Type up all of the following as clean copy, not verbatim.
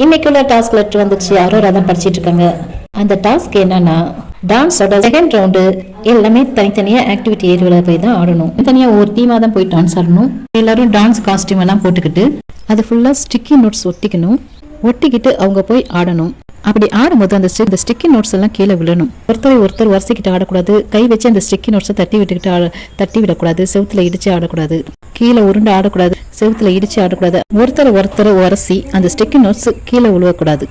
இன்னைக்குள்ள task letter வந்துச்சு. அரோரா தான் படிச்சிட்டு இருக்காங்க. அந்த டாஸ்க் என்னன்னா, டான்ஸோட செகண்ட் ரவுண்டு எல்லாமே தனித்தனியா ஆக்டிவிட்டி ஏரியாவில் போய் தான் ஆடணும். தனியா ஒரு டீமா தான் போய் டான்ஸ் ஆடணும். எல்லாரும் டான்ஸ் காஸ்டியூம் எல்லாம் போட்டுக்கிட்டு அது ஃபுல்லா ஸ்டிக்கி நோட்ஸ் ஒட்டிக்கிட்டு அவங்க போய் ஆடணும். அப்படி ஆடும்போது அந்த ஸ்டிக்கி நோட்ஸ் எல்லாம் கீழே விழணும். ஒருத்தர் வரிசைக்கிட்டு ஆடக்கூடாது. கை வச்சு அந்த ஸ்டிக்கி நோட்ஸை தட்டி விடக்கூடாது. செவுத்துல இடிச்சு ஆடக்கூடாது. கீழே உருண்டு ஆடக்கூடாது. செவுத்துல இடிச்சு ஆடக்கூடாது. ஒருத்தர் உரசி அந்த ஸ்டிக்கி நோட்ஸ் கீழே விழுவக்கூடாது.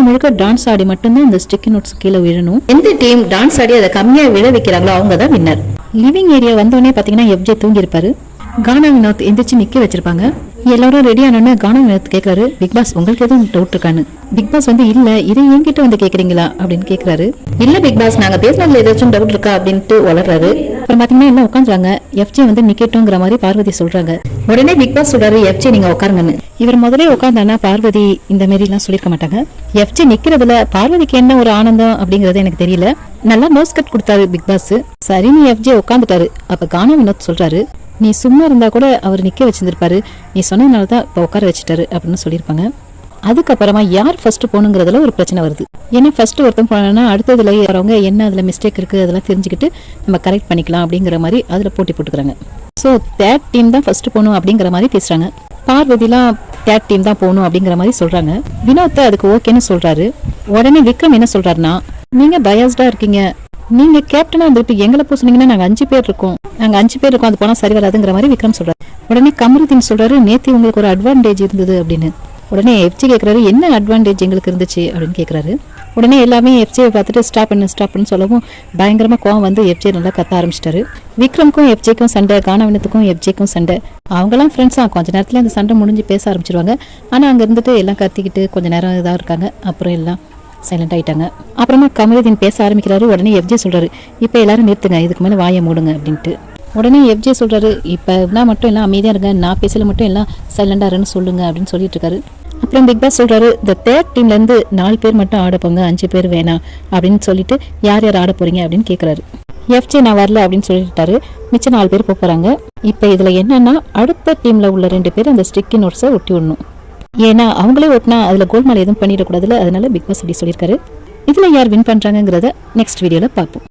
முழுக்க டான்ஸ் ஆடி மட்டும்தான் அந்த ஸ்டிக்கி நோட்ஸ் கீழே விழணும். எந்த டீம் டான்ஸ் ஆடி அதை கம்மியா விழ வைக்கிறாங்களோ அவங்க தான் வின்னர். லிவிங் ஏரியா வந்தோடனே பாத்தீங்கன்னா எஃப்ஜே தூங்கி இருப்பாரு. கானா வினோத் எந்திரிச்சு நிக்க வச்சிருப்பாங்க. எல்லாரும் ரெடி ஆனோன்னு கானா வினோத் கேட்கறாரு, பிக் பாஸ் உங்களுக்கு எதுவும் டவுட் இருக்கான்னு. பிக் பாஸ் இல்ல இதை என்கிட்ட கேக்குறீங்களா அப்படின்னு கேக்குறாரு. இல்ல பிக் பாஸ் நாங்க பேசினதுல ஏதாச்சும் டவுட் இருக்கா அப்படின்ட்டு வளர்றாரு. அப்புறம் பாத்தீங்கன்னா எல்லாம் உட்காந்துறாங்க. எஃப்ஜே நிக்கட்டும்ங்கிற மாதிரி பார்வதி சொல்றாங்க. உடனே பிக் பாஸ் சொல்றாரு, எஃப்ஜே நீங்க உட்காருங்கன்னு. இவர் முதலே உட்காந்தானா பார்வதி இந்த மாதிரி எல்லாம் சொல்லிருக்க மாட்டாங்க. எஃப்ஜே நிக்கிறதுல பார்வதிக்கு என்ன ஒரு ஆனந்தம் அப்படிங்கறது எனக்கு தெரியல. நல்லா நோஸ் கட் கொடுத்தாரு பிக் பாஸ். சரி நீ எஃப்ஜே உட்காந்துட்டாரு. அப்ப கானா வினோத் சொல்றாரு, நீ சும்மா இருந்தா கூட அவர் நிக்க வச்சிருந்திருப்பாரு, நீ சொன்னதுனாலதான் இப்ப உட்கார வச்சுட்டாரு அப்படின்னு சொல்லியிருப்பாங்க. அதுக்கப்புறமா யார் ஃபர்ஸ்ட் போகணுங்கிறதுல ஒரு பிரச்சனை வருது. ஏன்னா ஃபர்ஸ்ட் ஒருத்தன் போனா அடுத்ததுல வரவங்க என்ன அதுல மிஸ்டேக் இருக்கு அதெல்லாம் தெரிஞ்சுக்கிட்டு நம்ம கரெக்ட் பண்ணிக்கலாம் அப்படிங்கிற மாதிரி அதுல போட்டி போட்டுக்கிறாங்க. ஸோ தேர்ட் டீம் தான் ஃபர்ஸ்ட் போகணும் அப்படிங்கிற மாதிரி பேசுறாங்க. பார்வதிலாம் தேர்ட் டீம் தான் போகணும் அப்படிங்கிற மாதிரி சொல்றாங்க. வினோத் அதுக்கு ஓகேன்னு சொல்றாரு. உடனே விக்ரம் என்ன சொல்றாருன்னா, நீங்க பயாஸ்டா இருக்கீங்க, நீங்க கேப்டனா இருந்துட்டு எங்களை பூசினீங்கன்னா நாங்க 5 பேர் இருக்கோம், அது போனா சரி வராதுங்கிற மாதிரி விக்ரம் சொல்றாரு. உடனே கமருதீன் சொல்றாரு, நேத்து உங்களுக்கு ஒரு அட்வான்டேஜ் இருந்தது அப்படின்னு. உடனே எஃப்ஜே கேட்கறாரு, என்ன அட்வான்டேஜ் எங்களுக்கு இருந்துச்சு அப்படின்னு கேட்கறாரு. உடனே எல்லாமே எஃப்ஜே பார்த்துட்டு ஸ்டாப் பண்ணு சொல்லவும் பயங்கரமா கோவம் வந்து எஃப்ஜே நல்லா கத்த ஆரம்பிச்சிட்டாரு. விக்ரம்க்கும் எஃப்ஜேக்கும் சண்டை, கானவினத்துக்கும் எஃப்ஜேக்கும் சண்டை. அவங்களாம் ஃப்ரெண்ட்ஸா கொஞ்ச நேரத்துல அந்த சண்டை முடிஞ்சு பேச ஆரம்பிச்சிருவாங்க. ஆனா அங்க இருந்துட்டு எல்லாம் கத்திக்கிட்டு கொஞ்ச நேரம் இதா இருக்காங்க. அப்புறம் எல்லாம் சைலண்ட் ஆயிட்டாங்க. அப்புறமா கமருதீன் பேச ஆரம்பிக்கிறாரு. உடனே எஃப்ஜே சொல்றாரு, இப்ப எல்லாரும் நிறுத்துங்க, இதுக்கு மேல வாயை மூடுங்க அப்படின்ட்டு. உடனே எஃப்ஜே சொல்றாரு, இப்ப நான் மட்டும் எல்லாம் அமைதியா இருங்க, நான் பேசல மட்டும் எல்லாம் சைலண்டா இருன்னு சொல்லுங்க அப்படின்னு சொல்லிட்டு இருக்காரு. அப்புறம் பிக் பாஸ் சொல்றாரு, இந்த தேர்ட் டீம்ல இருந்து 4 பேர் மட்டும் ஆட போங்க, 5 பேர் வேணாம் அப்படின்னு சொல்லிட்டு யார் யார் ஆட போறீங்க அப்படின்னு கேட்கறாரு. எஃப்ஜே நான் வரல அப்படின்னு சொல்லிட்டாரு. மிச்சம் 4 பேர் போறாங்க. இப்ப இதுல என்னன்னா, அடுத்த டீம்ல உள்ள 2 பேர் அந்த ஸ்டிக்கி நோட்ஸை ஒட்டி விடணும். ஏன்னா அவங்களே ஒட்டினா அதுல கோல்மால் எதுவும் பண்ணிடக்கூடாதுல, அதனால பிக் பாஸ் அப்படி சொல்லியிருக்காரு. இதுல யார் வின் பண்றாங்கிறத நெக்ஸ்ட் வீடியோல பார்ப்போம்.